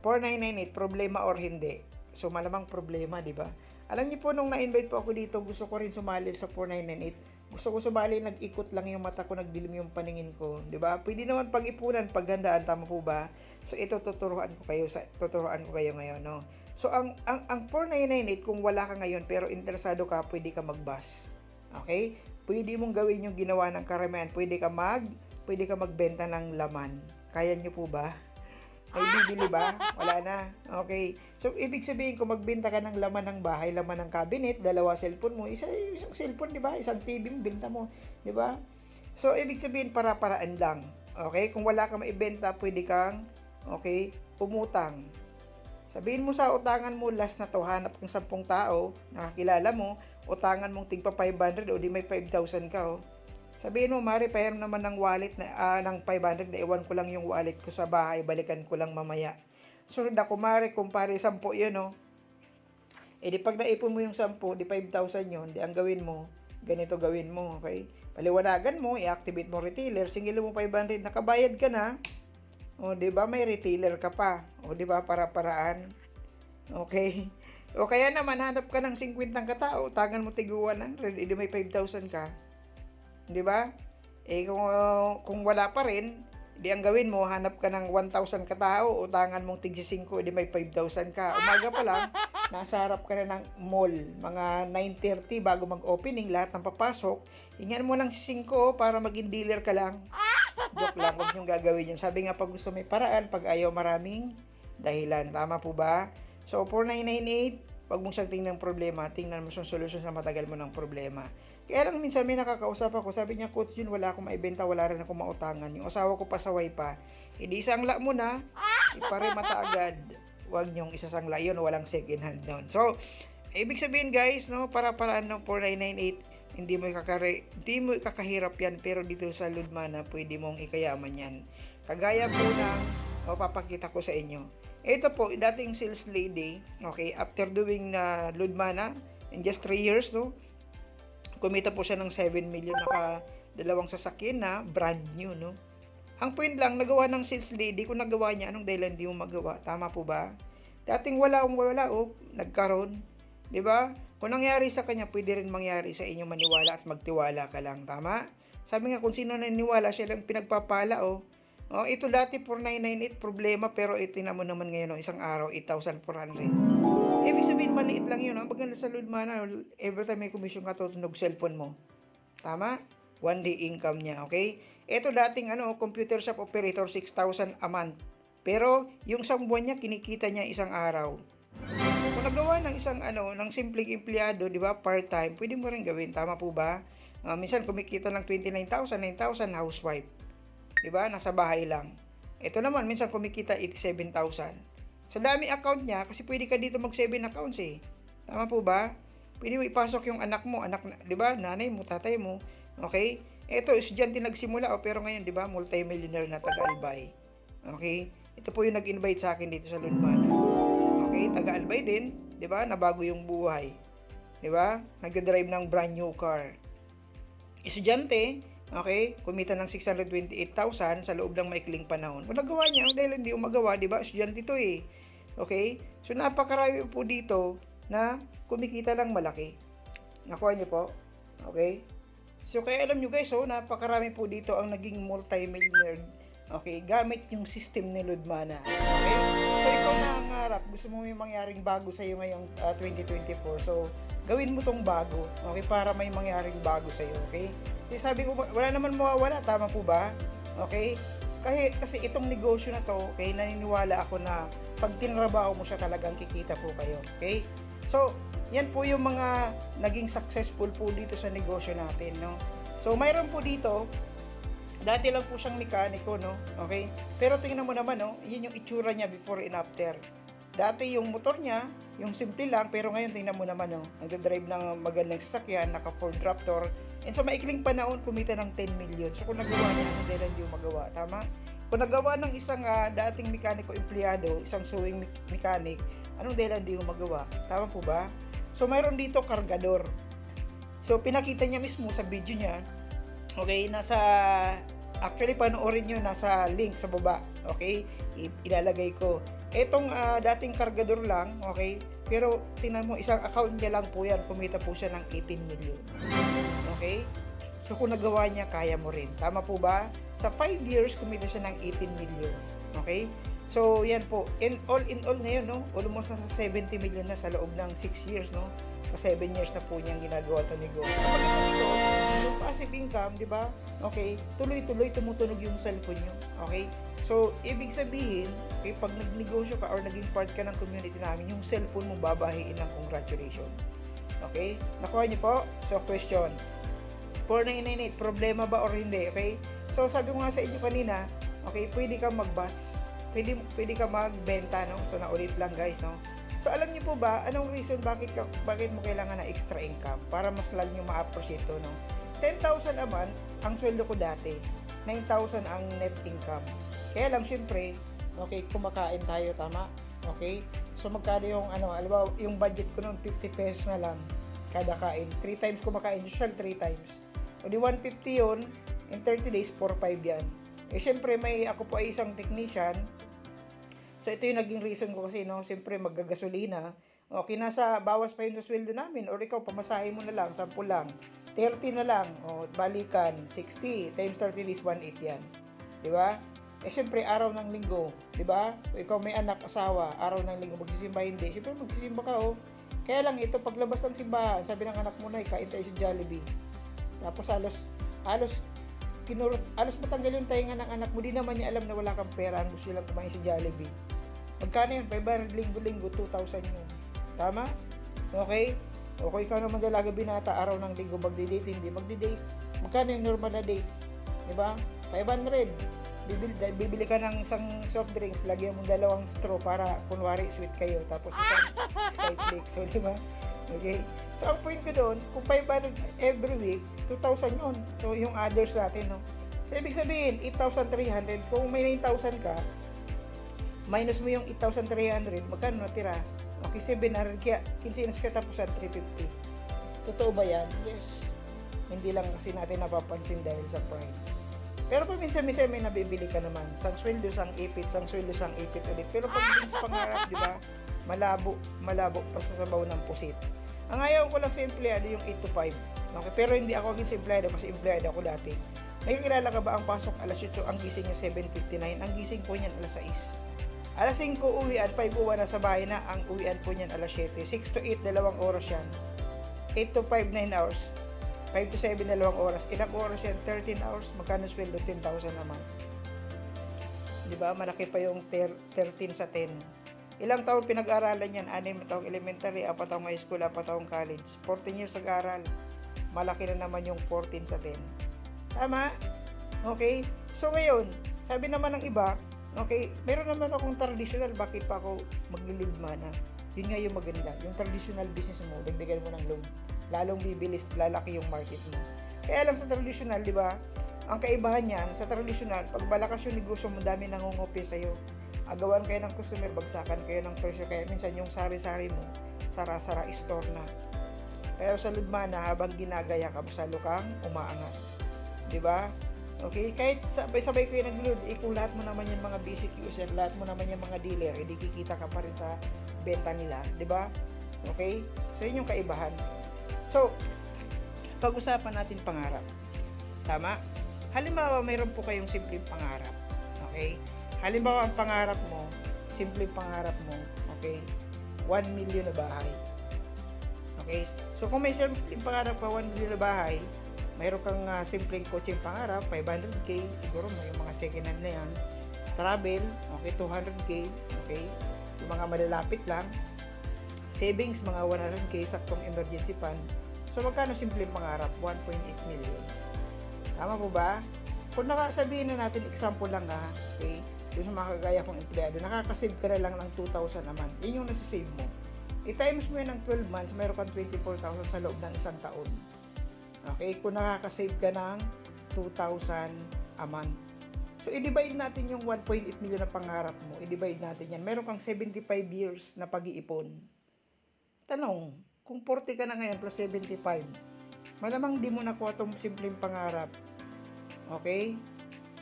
4998, problema or hindi? So malamang problema, di ba? Alam niyo po, nung na-invite po ako dito, gusto ko rin sumali sa 4998. Gusto ko sumali, nag-ikot lang yung mata ko, nagdilim yung paningin ko, di ba? Pwede naman pag-ipunan, paggandaan, tama po ba? So ito tuturuan ko kayo ngayon, no. So ang 4998, kung wala ka ngayon pero interesado ka, pwede ka mag-bus. Okay? Pwede mong gawin yung ginawa ng karamihan. Pwede ka magbenta ng laman. Kaya nyo po ba? May bibili ba? Wala na. Okay. So, ibig sabihin, kung magbenta ka ng laman ng bahay, laman ng cabinet, dalawa cellphone mo, isang cellphone, di ba? Isang TV mo, benta mo. Di ba? So, ibig sabihin, para-paraan lang. Okay? Kung wala ka maibenta, pwede kang, okay, umutang. Sabihin mo sa utangan mo, last na to, hanap ng 10 tao, nakakilala mo, utangan mong tigpa 500 o di may 5,000 ka, oh. Sabihin mo, Mari, pahiram naman ng wallet ng 500, na iwan ko lang yung wallet ko sa bahay, balikan ko lang mamaya. So, Mari, kumpare 10 yun, oh. E di pag naipon mo yung 10, di 5,000 yun, di ang gawin mo, ganito gawin mo, okay? Paliwanagan mo, i-activate mo retailer, singilin mo 500, nakabayad ka na, o di ba may retailer ka pa, o di ba para-paraan, okay? O kaya naman, hanap ka ng 50 katao, utangan mo tig 100, edi may 5,000 ka. Di ba? Eh kung wala pa rin, di ang gawin mo, hanap ka ng 1,000 katao, utangan mong tig 5, edi may 5,000 ka. Umaga pa lang, nasa harap ka na ng mall, mga 9:30 bago mag-opening, lahat ng papasok, hingan mo ng 5 para maging dealer ka lang. Joke lang, huwag niyong gagawin yun. Sabi nga, pag gusto may paraan, pag ayaw maraming dahilan. Tama po ba? So, 4998, pag mong siyang tingnan ng problema, tingnan mo siyang solusyon sa matagal mo ng problema. Kaya lang minsan may nakakausap ako, sabi niya, Coach Jun, wala akong maibenta, wala rin akong mautangan. Yung asawa ko pasaway pa. Hindi isangla mo na, ipare mata agad. Huwag niyong isasangla yun, walang second hand noon. So, ibig sabihin guys, no, para-paraan ng 4998, hindi mo kakahirap yan, pero dito sa Ludmana, pwede mong ikayaman yan. Kagaya po ng mapapakita ko sa inyo. Ito po, dating sales lady, okay, after doing na Ludmana, in just 3 years, no, kumita po siya ng 7 million, naka 2 sasakyan na, brand new, no. Ang point lang, nagawa ng sales lady, kung nagawa niya, anong dahilan hindi mo magawa? Tama po ba? Dating wala, oh, nagkaroon. 'Di ba? Kung nangyari sa kanya, pwede rin mangyari sa inyo, maniwala at magtiwala ka lang. Tama? Sabi nga, kung sino naniniwala, siya lang pinagpapala, oh. Oh, ito dati 4998 problema, pero itinan mo naman ngayon, oh, isang araw 8,400. Ibig sabihin maliit lang 'yun, ang paganda sa load mana, every time may commission ka tutunog cellphone mo. Tama? One day income niya, okay? Ito dating computer shop operator 6,000 a month. Pero yung isang buwan niya kinikita niya isang araw. Kung nagawa ng isang ng simpleng empleyado, 'di ba, part-time, pwede mo rin gawin, tama po ba? Minsan kumikita ng 29,000, 9,000 housewife. 'Di ba? Nasa bahay lang. Ito naman minsan kumikita 87,000. Sa dami account niya kasi pwede ka dito mag 7 accounts eh. Tama po ba? Pwede mo ipasok yung anak mo, 'di ba? Nanay mo, tatay mo. Okay? Ito estudyante nagsimula pero ngayon 'di ba, multi-millionaire na taga-Albay. Okay? Ito po yung nag-invite sa akin dito sa Ludmana. Okay, taga-Albay din, 'di ba? Nabago yung buhay. 'Di ba? Nagda-drive ng brand new car. Estudyante, okay, kumita ng 628,000 sa loob ng maikling panahon. Kung nagawa niya, dahil hindi umagawa, di ba? Estudyante ito eh. Okay? So, napakarami po dito na kumikita ng malaki. Nakuha niyo po? Okay? So, kaya alam niyo guys, napakarami po dito ang naging multi-millionaire. Okay? Gamit yung system ni Ludmana. Okay? So, ikaw na ang harap. Gusto mo may mangyaring bago sa iyo ngayong 2024. So, gawin mo tong bago, okay, para may mangyaring bago sa iyo, okay? Kasi sabi ko, wala naman mawawala, tama po ba? Okay? Kasi itong negosyo na to, okay, naniniwala ako na pag tinrabaho mo siya talagang kikita po kayo, okay? So, yan po yung mga naging successful po dito sa negosyo natin, no? So, mayroon po dito, dati lang po siyang mekaniko, no? Okay? Pero tingnan mo naman, no? Yun yung itsura niya before and after. Dati yung motor niya, yung simple lang, pero ngayon tingnan mo naman, no? Nagdadrive ng magandang sasakyan, naka Ford Raptor, and sa maikling panahon, kumita ng 10 million. So kung nagawa niya, hindi lang yung magawa, tama? Kung nagawa ng isang dating mekaniko empleyado, isang sewing mechanic, anong dahilan di yung magawa? Tama po ba? So mayroon dito kargador. So pinakita niya mismo sa video niya, okay, actually panoorin nyo, nasa link sa baba, okay? Ilalagay ko. Etong dating kargador lang, okay? Pero tingnan mo, isang account niya lang po yan, kumita po siya ng 18 million. Okay? So kung nagawa niya, kaya mo rin. Tama po ba? Sa 5 years, kumita siya ng 18 million. Okay? So yan po, in all ngayon, no? Almost nasa 70 million na sa loob ng 6 years, no? Sa 7 years na po niyang ginagawa ito negosyo. So, yung passive income, di ba? Okay? Tuloy-tuloy tumutunog yung cellphone niyo. Okay? So, ibig sabihin, okay, pag nagnegosyo ka or naging part ka ng community namin, yung cellphone mo babahiin ng congratulations. Okay? Nakuha niyo po? So, question. 4998, problema ba or hindi? Okay? So, sabi ko nga sa inyo kanina, okay, pwede ka mag-bus. Pwede ka magbenta, no? So, naulit lang guys, no? So, alam niyo po ba, anong reason bakit mo kailangan na extra income? Para mas lalo niyo ma-appreciate to, no? 10,000 a month, ang sweldo ko dati. 9,000 ang net income. Kaya lang, syempre, okay, kumakain tayo, tama? Okay? So, magkano yung, alam yung budget ko noon, 50 pesos na lang kada kain. 3 times kumakain, usual 3 times. O di 150 yun, in 30 days, 4-5 yan. Eh, syempre, ako po ay isang technician. So, ito yung naging reason ko kasi, no? Siyempre, maggagasolina. Okay, nasa bawas pa yun sa sweldo namin. Or ikaw, pamasahe mo na lang, 10 lang. 30 na lang. O, balikan, 60 times 30 days, 1.8 yan. Diba? Eh, siyempre, araw ng linggo. Diba? O, ikaw may anak, asawa, araw ng linggo, magsisimba hindi. Siyempre, magsisimba ka, oh. Kaya lang, ito, paglabas ng simbahan, sabi ng anak mo na, kain tayo sa Jollibee. Tapos, halos matanggal yung tainga ng anak mo. Di naman niya alam na wala kang pera. Ang gusto lang kumain sa Jollibee. Magkano yun? 500 linggo-linggo, 2,000 yun. Tama? Okay? O kung ikaw naman dalaga binata, araw ng linggo, magdi-date, hindi magdi-date. Magkano yung normal na date? Diba? 500. Bibili ka ng isang soft drinks, lagyan mo 2 straw para kunwari sweet kayo. Tapos isang skyflake. So, diba? Okay? So, ang point ko doon, kung 500 every week, 2,000 yun. So, yung others natin, no? So, ibig sabihin, 8,300. Kung may 9,000 ka, minus mo yung 8,300, magkano natira? Okay, 700, kaya 15 ka tapos at 350. Totoo ba yan? Yes. Hindi lang kasi natin napapansin dahil sa pride. Pero pag minsan-minsan may nabibili ka naman. Sang sweldo, sang ipit ulit. Pero pag din sa pangarap, di ba? Malabo pa sa sabaw ng pusit. Ang ayaw ko lang sa empleyado yung 8 to 5. Okay, pero hindi ako agad sa empleyado kasi empleyado ako dati. Nakikilala ka ba ang pasok alas 8, ang gising niya 7:59, ang gising po niyan alas 6. Alas 5 uwian, 5 uwan na sa bahay na, ang uwian po niyan alas 7. 6 to 8, 2 oras yan. 8 to 5, 9 hours. 5 to 7, 2 oras. Ilang oras yan? 13 hours. Magkano sweldo? 10,000 naman. Diba? Malaki pa yung 13 sa 10. Ilang taon pinag-aralan yan? 6 taong elementary, 4 taong high school, 4 taong college. 14 years nag-aral. Malaki na naman yung 14 sa 10. Tama? Okay? So ngayon, sabi naman ng iba, okay, meron naman akong traditional, bakit pa ako maglilid mana? Yun nga yung maganda. Yung traditional business mo, dagdagan mo ng loan. Lalong bibilis, lalaki yung market mo. Kaya lang sa traditional, di ba? Ang kaibahan niyan, sa traditional, pag malakas yung negosyo mo, dami nangungopia sa'yo. Agawan kayo ng customer, bagsakan kayo ng presyo, kaya minsan yung sari-sari mo, sara-sara store na. Pero sa Ludmana, habang ginagaya ka, masalo kang umaangat. Di ba? Okay, kahit sabay-sabay kayo nag-load, kung lahat mo naman yan mga basic user, lahat mo naman yan mga dealer, edi kikita ka pa rin sa benta nila, di ba? Okay? So, yun yung kaibahan. So, pag-usapan natin pangarap. Tama? Halimbawa, mayroon po kayong simpleng pangarap. Okay? Halimbawa, ang pangarap mo, simpleng pangarap mo, okay? 1 million na bahay. Okay? So, kung may simpleng pangarap ka, 1 million na bahay, mayroon kang simpleng coaching pangarap, 500k, siguro may mga second hand na yan. Travel, okay, 200k, okay? Yung mga malalapit lang. Savings, mga 100k, saktong emergency fund. So, magkano simpleng pangarap? 1.8 million. Tama po ba? Kung nakasabihin na natin, example lang okay? Yung sa mga kagaya kong empleyado, nakakasave ka na lang ng 2,000 a month. Yun yung nasasave mo. I-times mo yun ng 12 months, mayroon kang 24,000 sa loob ng isang taon. Okay? Kung nakakasave ka ng 2,000 a month. So, i-divide natin yung 1.8 million na pangarap mo. I-divide natin yan. Meron kang 75 years na pag-iipon. Tanong, kung 40 ka na ngayon plus 75, malamang di mo nakuha itong simpleng pangarap. Okay?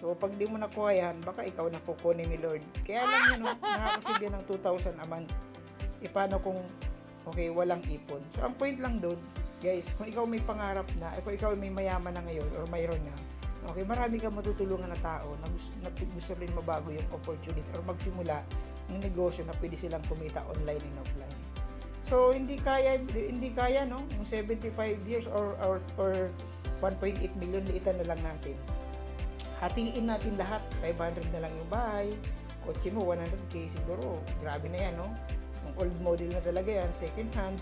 So, pag di mo nakuha yan, baka ikaw na kukunin ni Lord. Kaya lang yun, nakakasave yan ng 2,000 a month. E paano kung, okay, walang ipon? So, ang point lang doon, guys, kung ikaw may pangarap na, kung ikaw may mayaman na ngayon, or mayroon na, okay, marami kang matutulungan na tao na gusto rin mabago yung opportunity or magsimula ng negosyo na pwede silang kumita online and offline. So, hindi kaya, no? Yung 75 years or 1.8 million, liitan na lang natin. Hatiin natin lahat. 500 na lang yung bahay. Kotse mo, 100k siguro. Grabe na yan, no? Yung old model na talaga yan, second hand.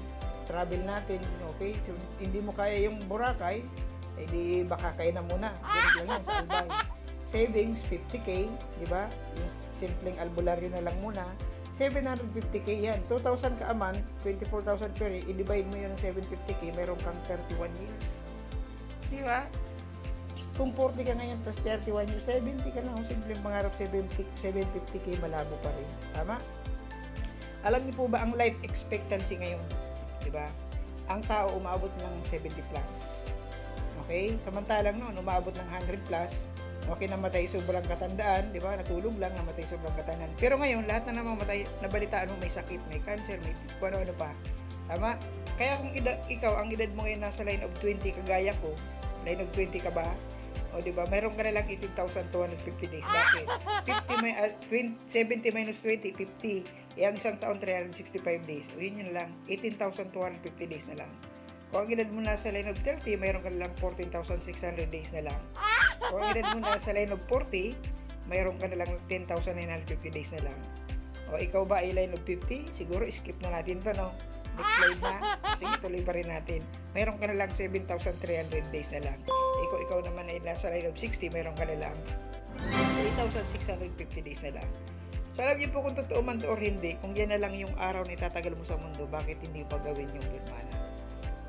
Travel natin, okay? So, hindi mo kaya yung Boracay, di baka kaya na muna. Ganun lang yan sa Albay. Savings, 50k, di ba? Yung simpleng albularyo na lang muna. 750k yan. 2,000 ka a month, 24,000 per year. I-divide mo yun ng 750k, meron kang 31 years. Di ba? Kung 40 ka ngayon plus 31 years, 70 ka na. Kung simpleng pangarap, 750k, malabo pa rin. Tama? Alam niyo po ba ang life expectancy ngayon? Diba? Ang tao umaabot ng 70 plus. Okay? Samantalang noon, umaabot ng 100 plus. Okay, namatay sobrang katandaan. Diba? Natulog lang, namatay sobrang katandaan. Pero ngayon, lahat na naman matay, nabalitaan mo may sakit, may cancer, may kung ano-ano pa. Tama? Kaya kung ikaw, ang edad mo ngayon nasa line of 20, kagaya ko, line of 20 ka ba? O diba, mayroon ka na lang 18,250 days. Bakit? 70 minus 20, 50. Ang isang taon, 365 days. O yun lang, 18,250 days na lang. Kung ang edad mo na sa line of 30, mayroon ka na lang 14,600 days na lang. Kung ang edad mo na sa line of 40, mayroon ka na lang 10,950 days na lang. O ikaw ba ay line of 50? Siguro skip na natin to, no? Next slide na. Sige, tuloy pa rin natin. Mayroon ka na lang 7,300 days na lang. Ikaw naman ay nasa line of 60, mayroon ka na lang 3,650 days na lang. So, alam niyo po kung totoo man or hindi, kung yan na lang yung araw na itatagal mo sa mundo, bakit hindi pa gawin yung Ludmana?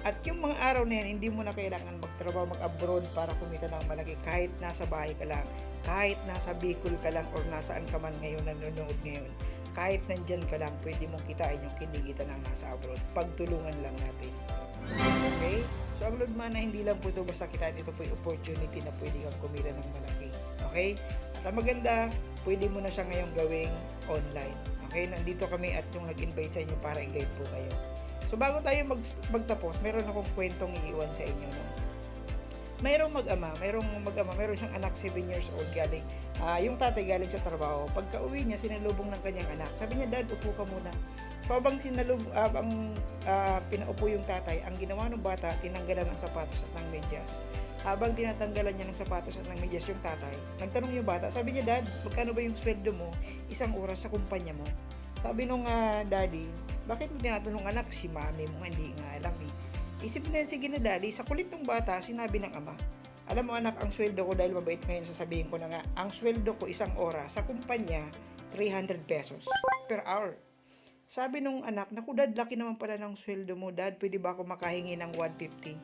At yung mga araw na yan, hindi mo na kailangan magtrabaho, mag-abroad para kumita ng malaki. Kahit nasa bahay ka lang, kahit nasa Bicol ka lang, or nasaan ka man ngayon, nanonood ngayon, kahit nandyan ka lang, pwede mong kitain yung kinikita ng nasa abroad. Pagtulungan lang natin. Okay? So, ang Ludmana, hindi lang po ito basta kitain. Ito po yung opportunity na pwede kang kumita ng malaki. Okay? At ang maganda, pwede mo na siya ngayong gawing online. Okay? Nandito kami at yung nag-invite sa inyo para i-guide po kayo. So bago tayo magtapos, meron akong kwentong iiwan sa inyo, no? Mayroong mag-ama, meron siyang anak 7 years old galing. Yung tatay galing sa trabaho. Pagka uwi niya, sinalubong ng kanyang anak. Sabi niya, "Dad, upo ka muna." So habang pinaupo yung tatay, ang ginawa ng bata, tinanggalan ng sapatos at ng medyas. Habang tinatanggalan niya ng sapatos at ng medyas yung tatay, nagtanong yung bata, sabi niya, "Dad, magkano ba yung sweldo mo isang oras sa kumpanya mo?" Sabi nung daddy, "Bakit mo tinatanong anak? Si mami mo hindi nga alam eh." Isip na, sige na daddy, sa kulit ng bata, sinabi ng ama, "Alam mo anak, ang sweldo ko, dahil mabait ngayon, sasabihin ko na nga, ang sweldo ko isang oras sa kumpanya, 300 pesos per hour." Sabi nung anak, "Naku dad, laki naman pala ng sweldo mo dad, pwede ba ako makahingi ng 150?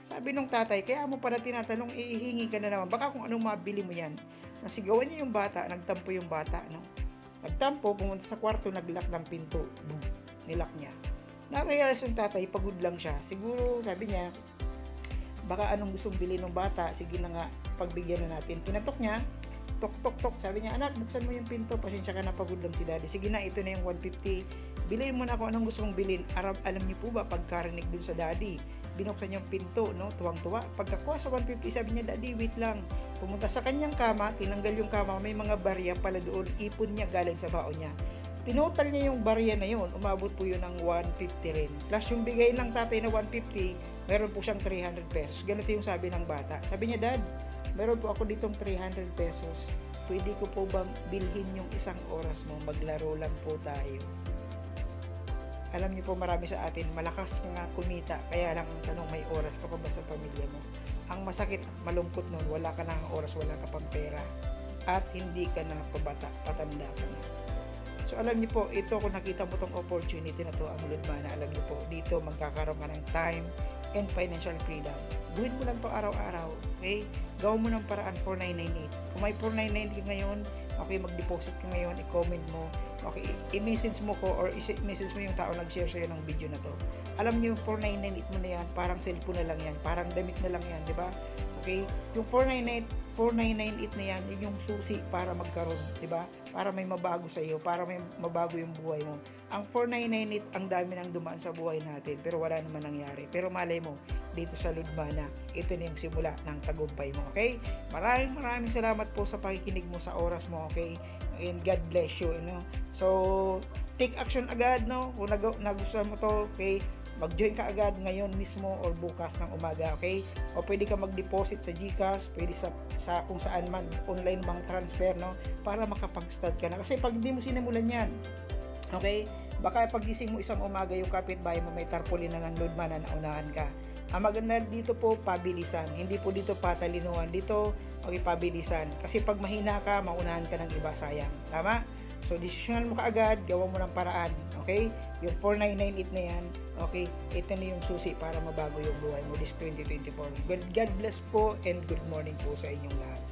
Sabi nung tatay, "Kaya mo pala tinatanong, ihingi ka na naman, baka kung anong mabili mo yan." Nasigawan niya yung bata, nagtampo yung bata, no? Nagtampo, pumunta sa kwarto, naglock ng pinto, boom, nilock niya. Na-realize ng tatay, pagod lang siya. Siguro, sabi niya, baka anong gustong bilhin ng bata, sige na nga, pagbigyan na natin. Pinatok niya, tok tok tok, sabi niya, "Anak, buksan mo yung pinto, pasensya ka na, pagod lang si daddy. Sige na, ito na yung 150. Bilhin mo na ako anong gusto mong bilhin." Alam niyo po ba, pagkarinig dun sa daddy, binuksan yung pinto, no? Tuwang-tuwa. Pagkakuha sa 150, sabi niya, "Daddy, wait lang." Pumunta sa kanyang kama, tinanggal yung kama, may mga barya pala doon, ipon niya galing sa baon niya. Tinotal niya yung barya na yun, umabot po yun ng 150 rin. Plus yung bigay ng tatay na 150, meron po siyang 300 pesos. Ganito yung sabi ng bata. Sabi niya, "Dad, meron po ako ditong 300 pesos. Pwede ko po bang bilhin yung isang oras mo? Maglaro lang po tayo." Alam niyo po, marami sa atin, malakas ka nga kumita, kaya lang ang tanong, may oras ka pa ba sa pamilya mo? Ang masakit at malungkot nun, wala ka na ng oras, wala ka pang pera, at hindi ka na pabata, patanda ka na. So alam niyo po, ito kung nakita mo tong opportunity na to, ang Ludmana, alam niyo po, dito magkakaroon ka ng time and financial freedom. Gawin mo lang to araw-araw, okay? Gawin mo ng paraan 4998. Kung may 4998 ka ngayon, okay, mag-deposit ka ngayon, i-comment mo, okay, i-message mo ko or i-message mo yung tao nag-share sa'yo ng video na to. Alam niyo, yung 4998 mo na yan, parang cellphone na lang yan, parang damit na lang yan, di ba? Okay? Yung 4998 na yan, yun yung susi para magkaroon, di ba? Para may mabago sa iyo, para may mabago yung buhay mo. Ang 4998, ang dami nang dumaan sa buhay natin, pero wala naman nangyari. Pero malay mo, dito sa Ludmana, ito na yung simula ng tagumpay mo, okay? Maraming salamat po sa pakikinig mo, sa oras mo, okay? And God bless you, you know? So, take action agad, no? Kung nagustuhan mo to, okay? Mag-join ka agad ngayon mismo or bukas ng umaga, okay? O pwede ka mag-deposit sa GCash, pwede sa kung saan man, online bang transfer, no? Para makapag-start ka na. Kasi pag hindi mo sinimulan yan, okay? Baka pagising mo isang umaga, yung kapitbahay mo may tarpaulin na ng Ludmana na unahan ka. Ang maganda dito po, pabilisan. Hindi po dito patalinuhan. Dito, okay, pabilisan. Kasi pag mahina ka, maunahan ka ng iba, sayang. Tama? So, desisyonan mo kaagad, gawa mo ng paraan. Okay? Yung 4998 na yan, okay, ito na yung susi para mabago yung buhay mo this 2024. God bless po and good morning po sa inyong lahat.